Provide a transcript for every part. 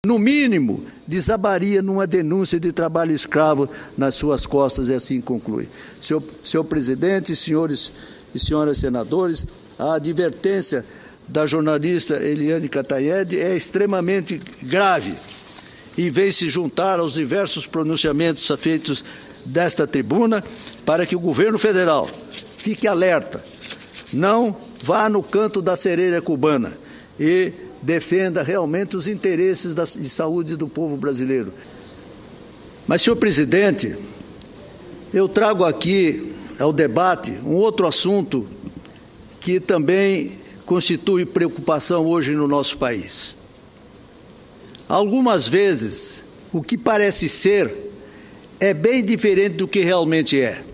no mínimo, desabaria numa denúncia de trabalho escravo nas suas costas, e assim conclui. Senhor presidente, senhores e senhoras senadores, a advertência da jornalista Eliane Cantanhede é extremamente grave e vem se juntar aos diversos pronunciamentos feitos desta tribuna para que o governo federal fique alerta, não vá no canto da sereia cubana e defenda realmente os interesses de saúde do povo brasileiro. Mas, senhor presidente, eu trago aqui ao debate um outro assunto que também constitui preocupação hoje no nosso país. Algumas vezes, o que parece ser é bem diferente do que realmente é.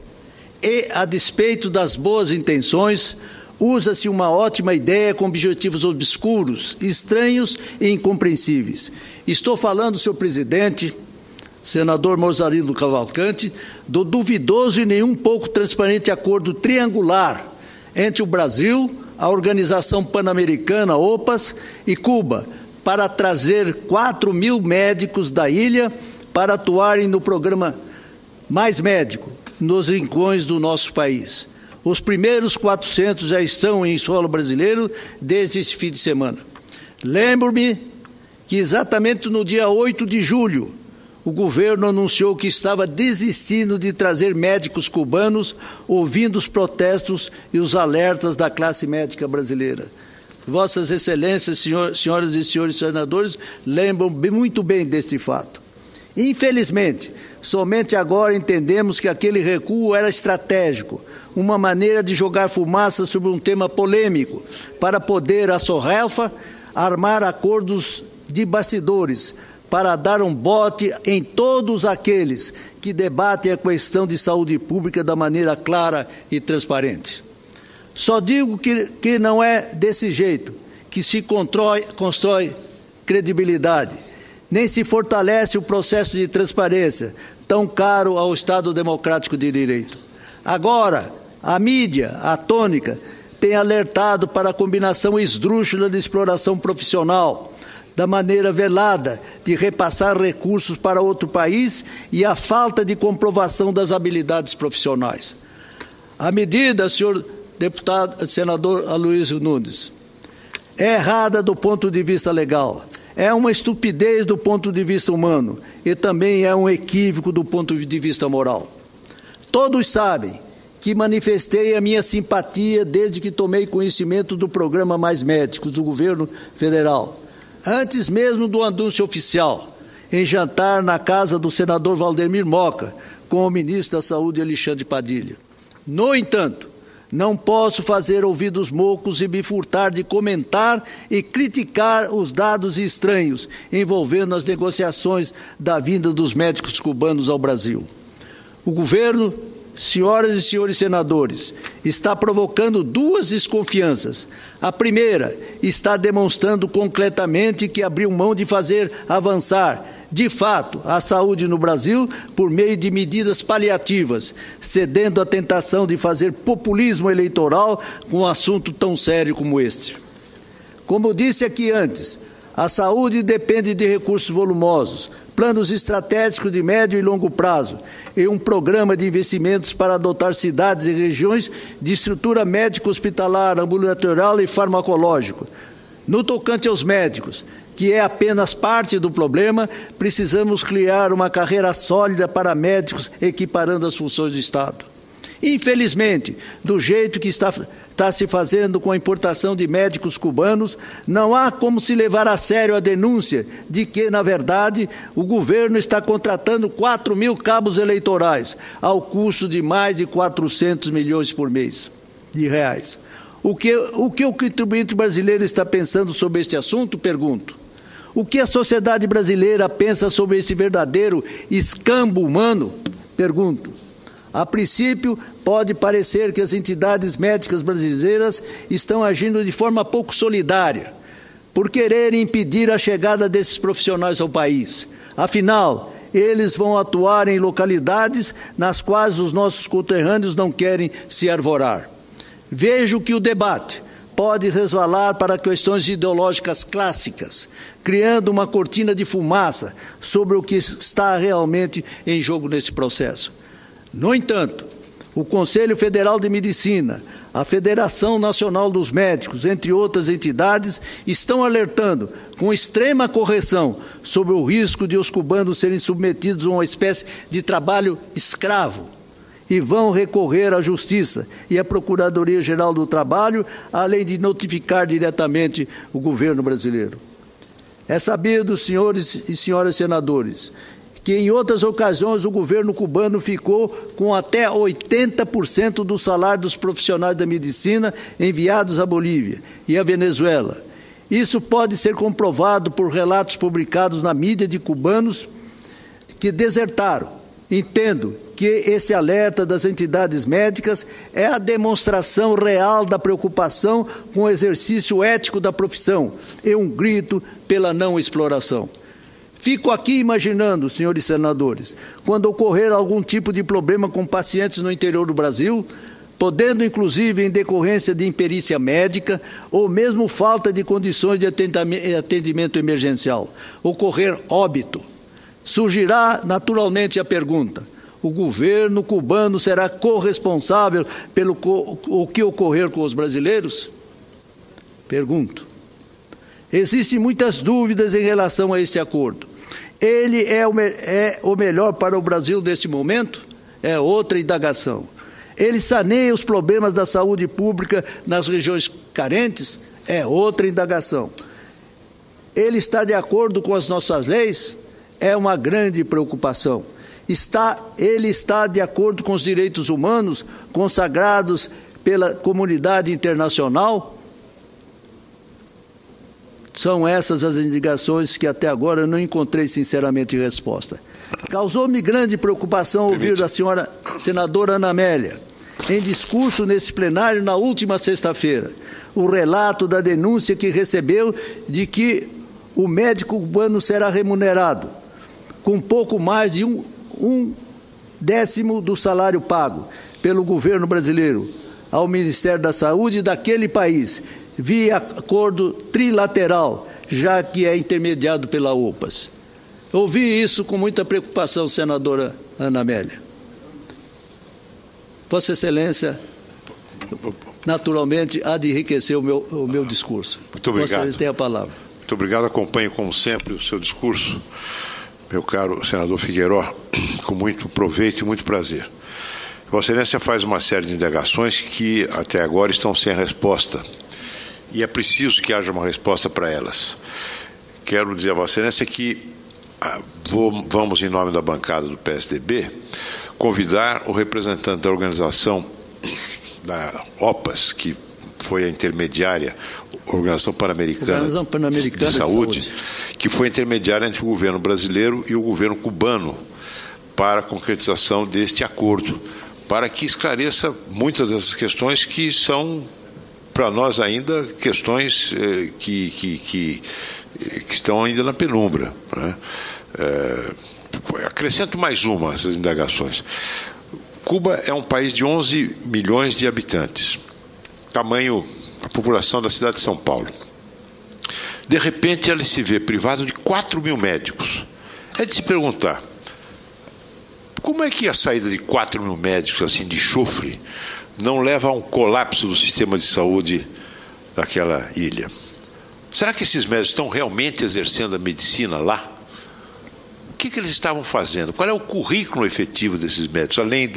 E, a despeito das boas intenções, usa-se uma ótima ideia com objetivos obscuros, estranhos e incompreensíveis. Estou falando, senhor presidente, senador Mozarino Cavalcante, do duvidoso e nem um pouco transparente acordo triangular entre o Brasil, a Organização Pan-Americana, OPAS, e Cuba, para trazer 4.000 médicos da ilha para atuarem no programa Mais Médico, nos rincões do nosso país. Os primeiros 400 já estão em solo brasileiro desde esse fim de semana. Lembro-me que exatamente no dia 8 de julho, o governo anunciou que estava desistindo de trazer médicos cubanos, ouvindo os protestos e os alertas da classe médica brasileira. Vossas Excelências, senhoras e senhores senadores, lembram muito bem deste fato. Infelizmente, somente agora entendemos que aquele recuo era estratégico, uma maneira de jogar fumaça sobre um tema polêmico, para poder, à sorrafa, armar acordos de bastidores, para dar um bote em todos aqueles que debatem a questão de saúde pública da maneira clara e transparente. Só digo que não é desse jeito que se constrói credibilidade, nem se fortalece o processo de transparência, tão caro ao Estado Democrático de Direito. Agora, a mídia, a tônica, tem alertado para a combinação esdrúxula de exploração profissional, da maneira velada de repassar recursos para outro país e a falta de comprovação das habilidades profissionais. A medida, senhor deputado, senador Aloysio Nunes, é errada do ponto de vista legal, é uma estupidez do ponto de vista humano e também é um equívoco do ponto de vista moral. Todos sabem que manifestei a minha simpatia desde que tomei conhecimento do programa Mais Médicos do governo federal, antes mesmo do anúncio oficial, em jantar na casa do senador Valdemir Moca, com o ministro da Saúde, Alexandre Padilha. No entanto, não posso fazer ouvidos moucos e me furtar de comentar e criticar os dados estranhos envolvendo as negociações da vinda dos médicos cubanos ao Brasil. O governo, senhoras e senhores senadores, está provocando duas desconfianças. A primeira está demonstrando concretamente que abriu mão de fazer avançar, de fato, a saúde no Brasil por meio de medidas paliativas, cedendo à tentação de fazer populismo eleitoral com um assunto tão sério como este. Como disse aqui antes, a saúde depende de recursos volumosos, planos estratégicos de médio e longo prazo e um programa de investimentos para dotar cidades e regiões de estrutura médico-hospitalar, ambulatorial e farmacológico. No tocante aos médicos, que é apenas parte do problema, precisamos criar uma carreira sólida para médicos equiparando as funções do Estado. Infelizmente, do jeito que está se fazendo com a importação de médicos cubanos, não há como se levar a sério a denúncia de que, na verdade, o governo está contratando 4.000 cabos eleitorais, ao custo de mais de 400 milhões por mês de reais. O que o contribuinte brasileiro está pensando sobre este assunto? Pergunto. O que a sociedade brasileira pensa sobre esse verdadeiro escambo humano? Pergunto. A princípio, pode parecer que as entidades médicas brasileiras estão agindo de forma pouco solidária, por quererem impedir a chegada desses profissionais ao país. Afinal, eles vão atuar em localidades nas quais os nossos conterrâneos não querem se arvorar. Vejo que o debate pode resvalar para questões ideológicas clássicas, criando uma cortina de fumaça sobre o que está realmente em jogo nesse processo. No entanto, o Conselho Federal de Medicina, a Federação Nacional dos Médicos, entre outras entidades, estão alertando com extrema correção sobre o risco de os cubanos serem submetidos a uma espécie de trabalho escravo e vão recorrer à Justiça e à Procuradoria-Geral do Trabalho, além de notificar diretamente o governo brasileiro. É sabido, senhores e senhoras senadores, que em outras ocasiões o governo cubano ficou com até 80% do salário dos profissionais da medicina enviados à Bolívia e à Venezuela. Isso pode ser comprovado por relatos publicados na mídia de cubanos que desertaram. Entendo que esse alerta das entidades médicas é a demonstração real da preocupação com o exercício ético da profissão e um grito pela não exploração. Fico aqui imaginando, senhores senadores, quando ocorrer algum tipo de problema com pacientes no interior do Brasil, podendo inclusive em decorrência de imperícia médica ou mesmo falta de condições de atendimento emergencial, ocorrer óbito, surgirá naturalmente a pergunta: o governo cubano será corresponsável pelo o que ocorrer com os brasileiros? Pergunto. Existem muitas dúvidas em relação a este acordo. Ele é o melhor para o Brasil neste momento? É outra indagação. Ele saneia os problemas da saúde pública nas regiões carentes? É outra indagação. Ele está de acordo com as nossas leis? É uma grande preocupação. Ele está de acordo com os direitos humanos consagrados pela comunidade internacional? São essas as indagações que até agora eu não encontrei sinceramente resposta. Causou-me grande preocupação ouvir da senhora senadora Ana Amélia, em discurso nesse plenário na última sexta-feira, o relato da denúncia que recebeu de que o médico cubano será remunerado com pouco mais de um décimo do salário pago pelo governo brasileiro ao Ministério da Saúde daquele país, via acordo trilateral, já que é intermediado pela OPAS. Ouvi isso com muita preocupação, senadora Ana Amélia. Vossa Excelência, naturalmente, há de enriquecer o meu discurso. Muito obrigado. Vossa Excelência tem a palavra. Muito obrigado. Acompanho, como sempre, o seu discurso, meu caro senador Figueiró, com muito proveito e muito prazer. Vossa Excelência faz uma série de indagações que, até agora, estão sem resposta. E é preciso que haja uma resposta para elas. Quero dizer a Vossa Excelência que vamos, em nome da bancada do PSDB, convidar o representante da organização da OPAS, que foi a intermediária, Organização Pan-Americana de Saúde, que foi intermediária entre o governo brasileiro e o governo cubano para a concretização deste acordo, para que esclareça muitas dessas questões que são, para nós ainda, questões que estão ainda na penumbra, né? Acrescento mais uma, essas indagações. Cuba é um país de 11 milhões de habitantes, tamanho, a população da cidade de São Paulo. De repente, ela se vê privada de 4 mil médicos. É de se perguntar, como é que a saída de 4 mil médicos, assim, de chofre, não leva a um colapso do sistema de saúde daquela ilha? Será que esses médicos estão realmente exercendo a medicina lá? O que eles estavam fazendo? Qual é o currículo efetivo desses médicos, além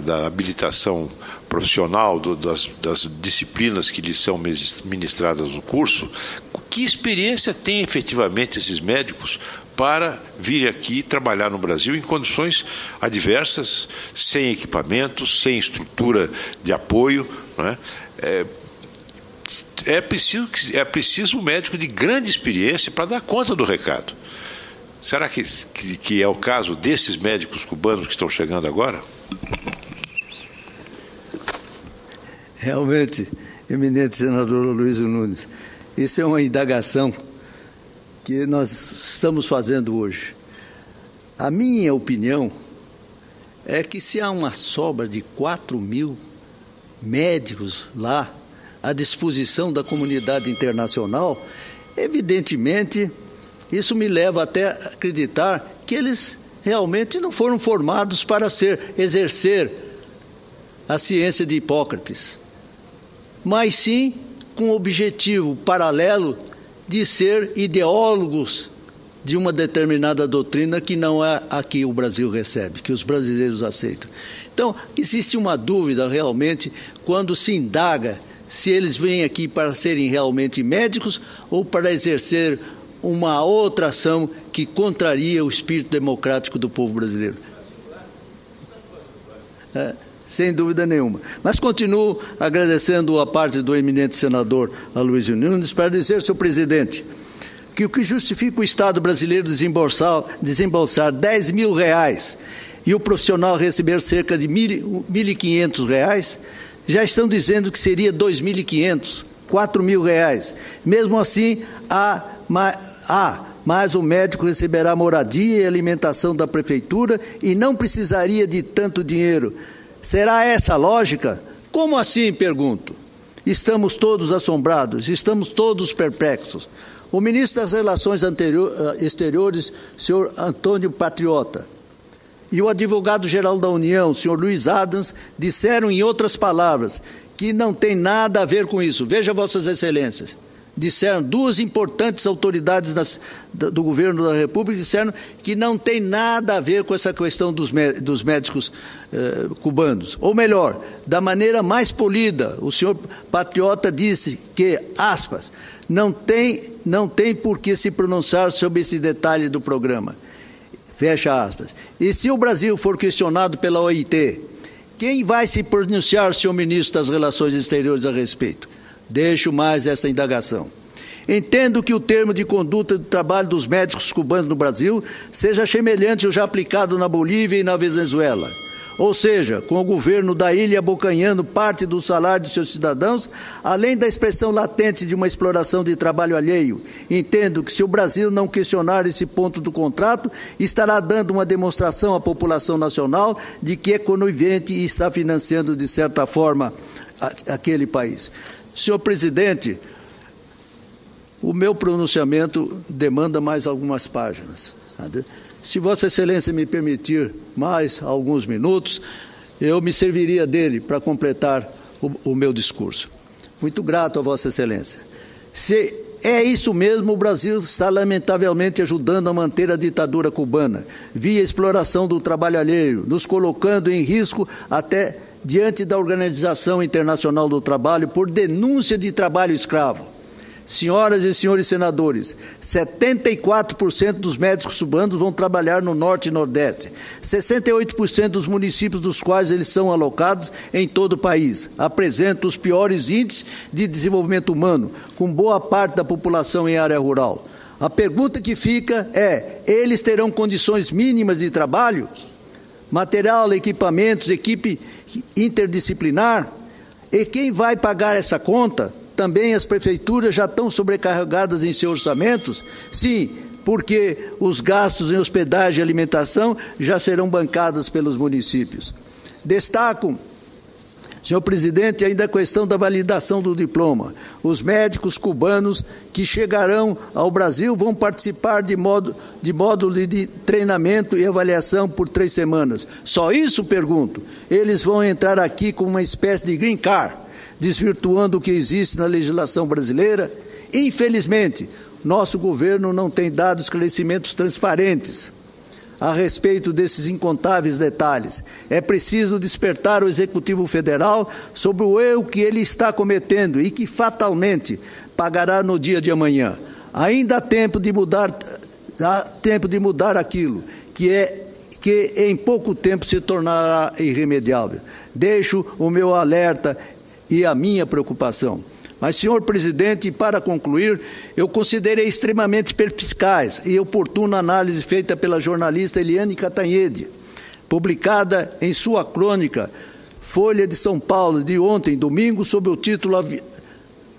da habilitação profissional, das disciplinas que lhes são ministradas no curso? Que experiência têm efetivamente esses médicos para vir aqui trabalhar no Brasil em condições adversas, sem equipamentos, sem estrutura de apoio, não é? É preciso um médico de grande experiência para dar conta do recado. Será que é o caso desses médicos cubanos que estão chegando agora? Realmente, eminente senador Luiz Nunes, isso é uma indagação que nós estamos fazendo hoje. A minha opinião é que se há uma sobra de 4 mil médicos lá à disposição da comunidade internacional, evidentemente, isso me leva até a acreditar que eles realmente não foram formados para exercer a ciência de Hipócrates, mas sim com o objetivo paralelo de ser ideólogos de uma determinada doutrina que não é a que o Brasil recebe, que os brasileiros aceitam. Então, existe uma dúvida realmente quando se indaga se eles vêm aqui para serem realmente médicos ou para exercer uma outra ação que contraria o espírito democrático do povo brasileiro. Sem dúvida nenhuma. Mas continuo agradecendo a parte do eminente senador Aloysio Nunes para dizer, senhor presidente, que o que justifica o Estado brasileiro desembolsar R$10 mil e o profissional receber cerca de R$1.500, já estão dizendo que seria R$2.500, R$4.000. Mesmo assim, mas o médico receberá moradia e alimentação da prefeitura e não precisaria de tanto dinheiro. Será essa a lógica? Como assim, pergunto? Estamos todos assombrados, estamos todos perplexos. O ministro das Relações Exteriores, senhor Antônio Patriota, e o advogado-geral da União, senhor Luiz Adams, disseram, em outras palavras, que não tem nada a ver com isso. Veja, vossas excelências, disseram, duas importantes autoridades do governo da República disseram que não tem nada a ver com essa questão dos médicos cubanos. Ou melhor, da maneira mais polida, o senhor Patriota disse que, aspas, não tem por que se pronunciar sobre esse detalhe do programa. Fecha aspas. E se o Brasil for questionado pela OIT, quem vai se pronunciar, senhor ministro das Relações Exteriores, a respeito? Deixo mais essa indagação. Entendo que o termo de conduta do trabalho dos médicos cubanos no Brasil seja semelhante ao já aplicado na Bolívia e na Venezuela. Ou seja, com o governo da ilha abocanhando parte do salário de seus cidadãos, além da expressão latente de uma exploração de trabalho alheio. Entendo que se o Brasil não questionar esse ponto do contrato, estará dando uma demonstração à população nacional de que é conivente e está financiando, de certa forma, aquele país. Senhor presidente, o meu pronunciamento demanda mais algumas páginas. Se Vossa Excelência me permitir mais alguns minutos, eu me serviria dele para completar o meu discurso. Muito grato a Vossa Excelência. Se é isso mesmo, o Brasil está lamentavelmente ajudando a manter a ditadura cubana, via exploração do trabalho alheio, nos colocando em risco até diante da Organização Internacional do Trabalho por denúncia de trabalho escravo. Senhoras e senhores senadores, 74% dos médicos cubanos vão trabalhar no Norte e Nordeste, 68% dos municípios dos quais eles são alocados em todo o país, apresentam os piores índices de desenvolvimento humano, com boa parte da população em área rural. A pergunta que fica é, eles terão condições mínimas de trabalho? Material, equipamentos, equipe interdisciplinar? E quem vai pagar essa conta? Também as prefeituras já estão sobrecarregadas em seus orçamentos? Sim, porque os gastos em hospedagem e alimentação já serão bancados pelos municípios. Destaco, senhor presidente, ainda a questão da validação do diploma. Os médicos cubanos que chegarão ao Brasil vão participar de módulo de treinamento e avaliação por 3 semanas. Só isso, pergunto? Eles vão entrar aqui com uma espécie de green card, desvirtuando o que existe na legislação brasileira? Infelizmente, nosso governo não tem dado esclarecimentos transparentes a respeito desses incontáveis detalhes. É preciso despertar o Executivo Federal sobre o erro que ele está cometendo e que fatalmente pagará no dia de amanhã. Ainda há tempo de mudar aquilo que em pouco tempo se tornará irremediável. Deixo o meu alerta e a minha preocupação. Mas, senhor presidente, para concluir, eu considerei extremamente perspicaz e oportuna a análise feita pela jornalista Eliane Cantanhede, publicada em sua crônica Folha de São Paulo, de ontem, domingo, sob o título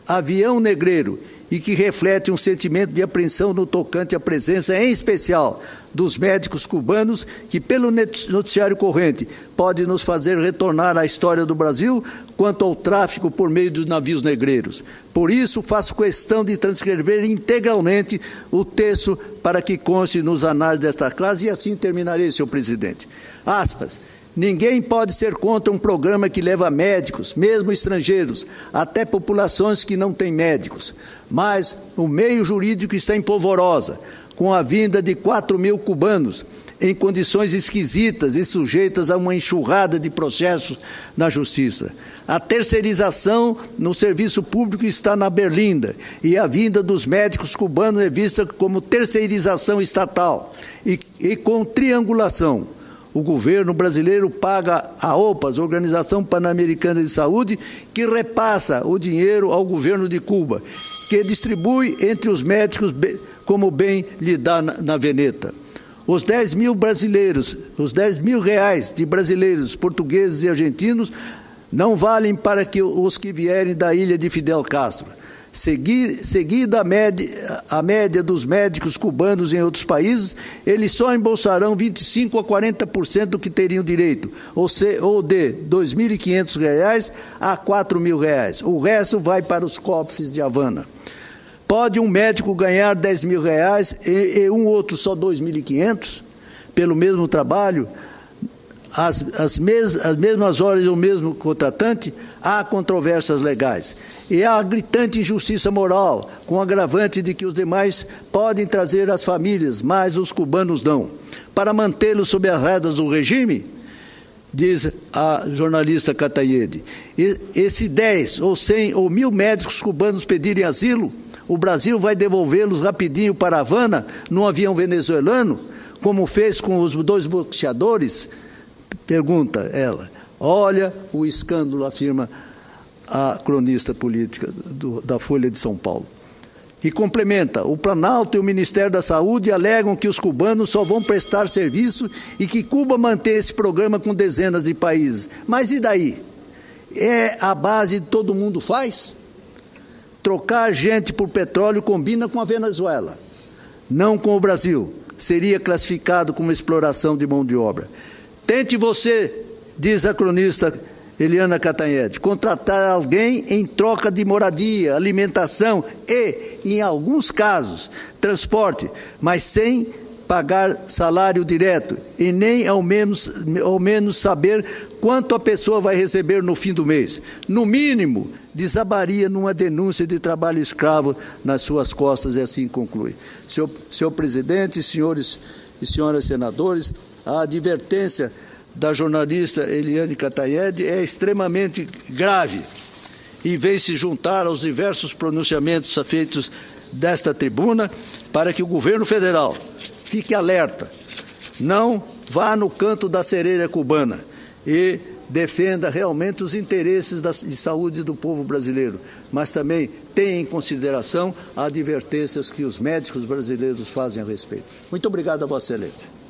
Avião Negreiro, e que reflete um sentimento de apreensão no tocante à presença, em especial, dos médicos cubanos, que, pelo noticiário corrente, pode nos fazer retornar à história do Brasil quanto ao tráfico por meio dos navios negreiros. Por isso, faço questão de transcrever integralmente o texto para que conste nos anais desta classe, e assim terminarei, senhor presidente. Aspas. Ninguém pode ser contra um programa que leva médicos, mesmo estrangeiros, até populações que não têm médicos. Mas o meio jurídico está em polvorosa, com a vinda de 4.000 cubanos, em condições esquisitas e sujeitas a uma enxurrada de processos na justiça. A terceirização no serviço público está na berlinda, e a vinda dos médicos cubanos é vista como terceirização estatal e com triangulação. O governo brasileiro paga a OPAS, Organização Pan-Americana de Saúde, que repassa o dinheiro ao governo de Cuba, que distribui entre os médicos como bem lhe dá na veneta. Os 10 mil brasileiros, os 10 mil reais de brasileiros, portugueses e argentinos não valem para os que vierem da ilha de Fidel Castro. Seguida a média dos médicos cubanos em outros países, eles só embolsarão 25% a 40% do que teriam direito, ou de R$ 2.500 a R$ 4.000. O resto vai para os cofres de Havana. Pode um médico ganhar R$ 10 mil e um outro só 2.500 pelo mesmo trabalho? As mesmas horas do mesmo contratante? Há controvérsias legais. E há gritante injustiça moral, com o agravante de que os demais podem trazer as famílias, mas os cubanos não. Para mantê-los sob as rédeas do regime, diz a jornalista Cantanhede, e se 10 ou 100 ou 1.000 médicos cubanos pedirem asilo, o Brasil vai devolvê-los rapidinho para Havana, num avião venezuelano, como fez com os 2 boxeadores? Pergunta ela. Olha o escândalo, afirma a cronista política da Folha de São Paulo. E complementa, o Planalto e o Ministério da Saúde alegam que os cubanos só vão prestar serviço e que Cuba mantém esse programa com dezenas de países. Mas e daí? É a base de todo mundo faz? Trocar gente por petróleo combina com a Venezuela, não com o Brasil. Seria classificado como exploração de mão de obra. Tente você, diz a cronista Eliana Cantanhede, contratar alguém em troca de moradia, alimentação e, em alguns casos, transporte, mas sem pagar salário direto e nem ao menos saber quanto a pessoa vai receber no fim do mês. No mínimo, desabaria numa denúncia de trabalho escravo nas suas costas, e assim conclui. Senhor presidente, senhores e senhoras senadores, a advertência da jornalista Eliane Cantanhede é extremamente grave e vem se juntar aos diversos pronunciamentos feitos desta tribuna para que o governo federal fique alerta, não vá no canto da sereia cubana e defenda realmente os interesses de saúde do povo brasileiro, mas também tenha em consideração as advertências que os médicos brasileiros fazem a respeito. Muito obrigado a Vossa Excelência.